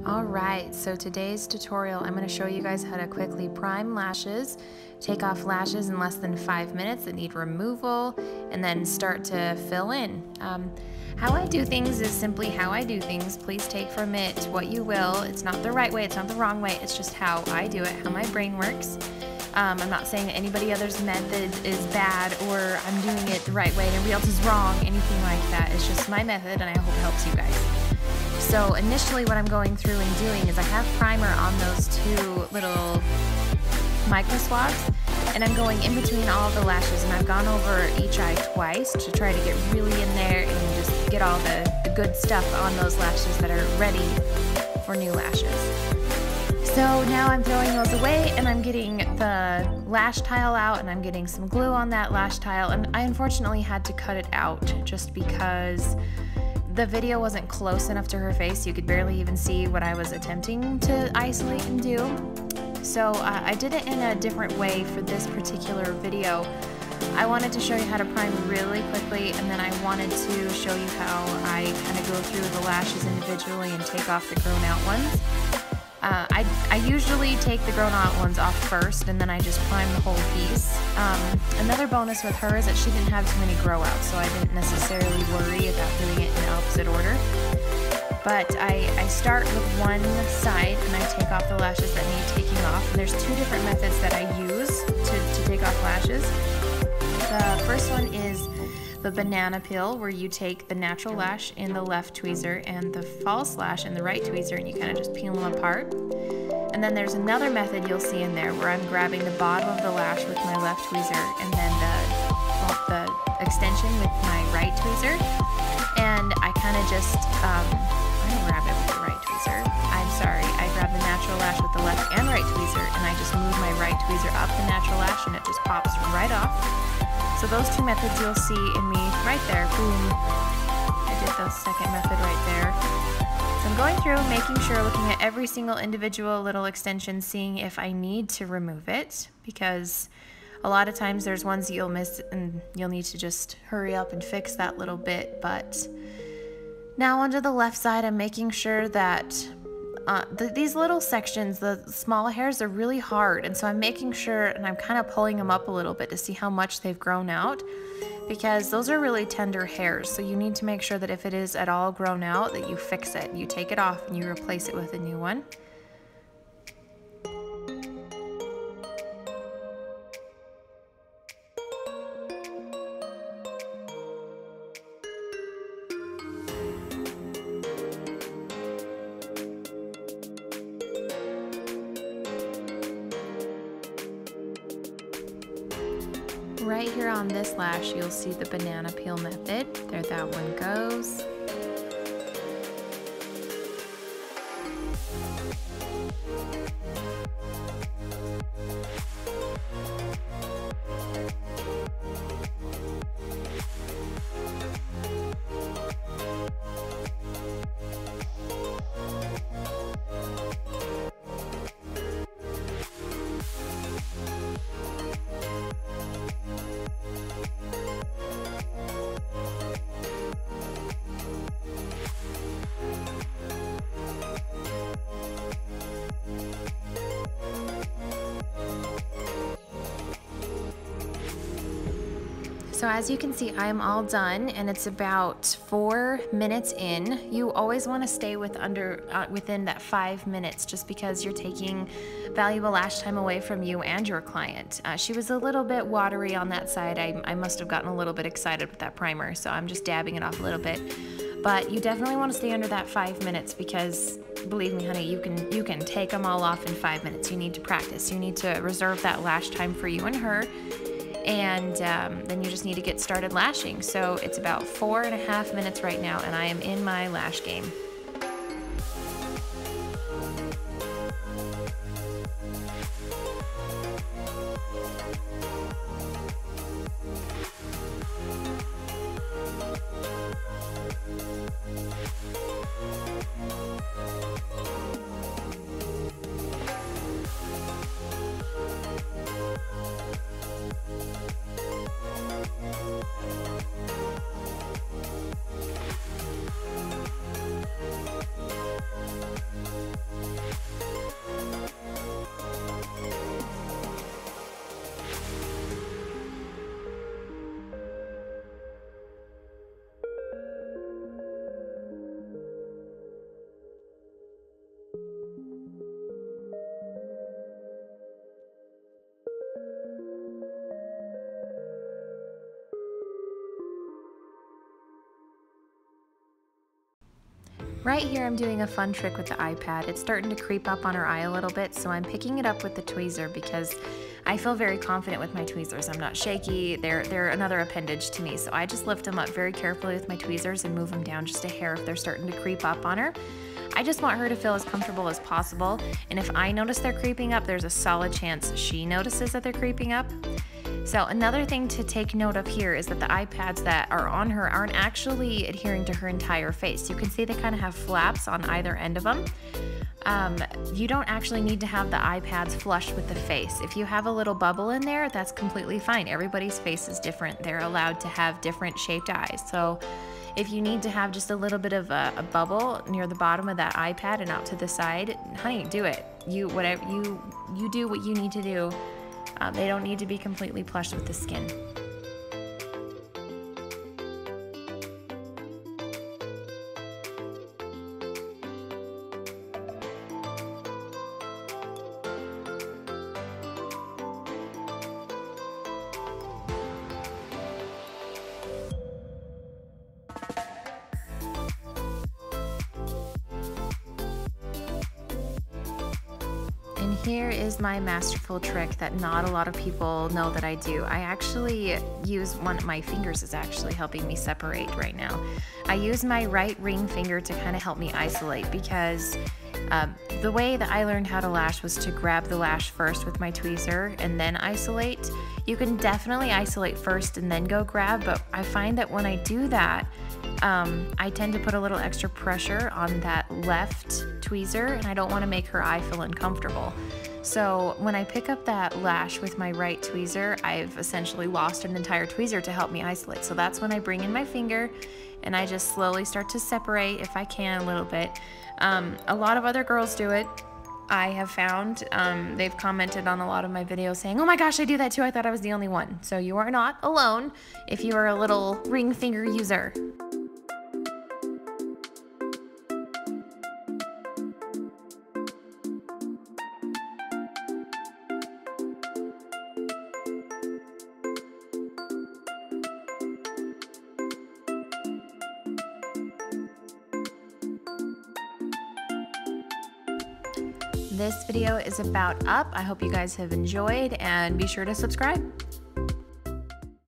Alright, so today's tutorial I'm going to show you guys how to quickly prime lashes, take off lashes in less than 5 minutes that need removal, and then start to fill in. How I do things is simply how I do things. Please take from it what you will. It's not the right way, it's not the wrong way, it's just how I do it, how my brain works. I'm not saying that anybody else's method is bad or I'm doing it the right way and everybody else is wrong, anything like that. It's just my method and I hope it helps you guys. So initially what I'm going through and doing is I have primer on those two little micro swabs, and I'm going in between all of the lashes, and I've gone over each eye twice to try to get really in there and just get all the good stuff on those lashes that are ready for new lashes. So now I'm throwing those away and I'm getting the lash tile out and I'm getting some glue on that lash tile, and I unfortunately had to cut it out just because the video wasn't close enough to her face. You could barely even see what I was attempting to isolate and do. So I did it in a different way for this particular video. I wanted to show you how to prime really quickly, and then I wanted to show you how I kind of go through the lashes individually and take off the grown out ones. I usually take the grown out ones off first and then I just prime the whole piece. Another bonus with her is that she didn't have too many grow outs, so I didn't necessarily worry about doing it in the opposite order. But I start with one side and I take off the lashes that need taking off. And there's two different methods that I use to take off lashes. The first one is the banana peel, where you take the natural lash in the left tweezer and the false lash in the right tweezer, and you kind of just peel them apart. And then there's another method you'll see in there where I'm grabbing the bottom of the lash with my left tweezer and then the extension with my right tweezer. And I kind of just, I grab it with the right tweezer. I'm sorry, I grab the natural lash with the left and right tweezer, and I just move my right tweezer up the natural lash and it just pops right off. So those two methods you'll see in me right there. Boom. I did the second method right there. So I'm going through, making sure, looking at every single individual little extension, seeing if I need to remove it, because a lot of times there's ones that you'll miss and you'll need to just hurry up and fix that little bit. But now onto the left side, I'm making sure that these little sections, the small hairs, are really hard, and so I'm making sure, and I'm kind of pulling them up a little bit to see how much they've grown out, because those are really tender hairs. So you need to make sure that if it is at all grown out, that you fix it. You take it off and you replace it with a new one. Right here on this lash, you'll see the banana peel method. There that one goes. So as you can see, I'm all done, and it's about 4 minutes in. You always want to stay within that 5 minutes, just because you're taking valuable lash time away from you and your client. She was a little bit watery on that side. I must have gotten a little bit excited with that primer, so I'm just dabbing it off a little bit. But you definitely want to stay under that 5 minutes, because believe me, honey, you can take them all off in 5 minutes. You need to practice. You need to reserve that lash time for you and her. And then you just need to get started lashing. So it's about 4.5 minutes right now, and I am in my lash game. Right here I'm doing a fun trick with the iPad. It's starting to creep up on her eye a little bit, so I'm picking it up with the tweezer because I feel very confident with my tweezers. I'm not shaky, they're another appendage to me, so I just lift them up very carefully with my tweezers and move them down just a hair if they're starting to creep up on her. I just want her to feel as comfortable as possible, and if I notice they're creeping up, there's a solid chance she notices that they're creeping up. So another thing to take note of here is that the iPads that are on her aren't actually adhering to her entire face. You can see they kind of have flaps on either end of them. You don't actually need to have the iPads flush with the face. If you have a little bubble in there, that's completely fine. Everybody's face is different. They're allowed to have different shaped eyes. So if you need to have just a little bit of a bubble near the bottom of that iPad and out to the side, honey, do it. You do what you need to do. They don't need to be completely plush with the skin. And here is my masterful trick that not a lot of people know that I do. I actually use my fingers is actually helping me separate right now. I use my right ring finger to kind of help me isolate because the way that I learned how to lash was to grab the lash first with my tweezer and then isolate. You can definitely isolate first and then go grab, but I find that when I do that, I tend to put a little extra pressure on that left tweezer, and I don't want to make her eye feel uncomfortable. So when I pick up that lash with my right tweezer, I've essentially lost an entire tweezer to help me isolate. So that's when I bring in my finger and I just slowly start to separate if I can a little bit. A lot of other girls do it. I have found, they've commented on a lot of my videos saying, oh my gosh, I do that too, I thought I was the only one. So you are not alone if you are a little ring finger user. This video is about up. I hope you guys have enjoyed and be sure to subscribe.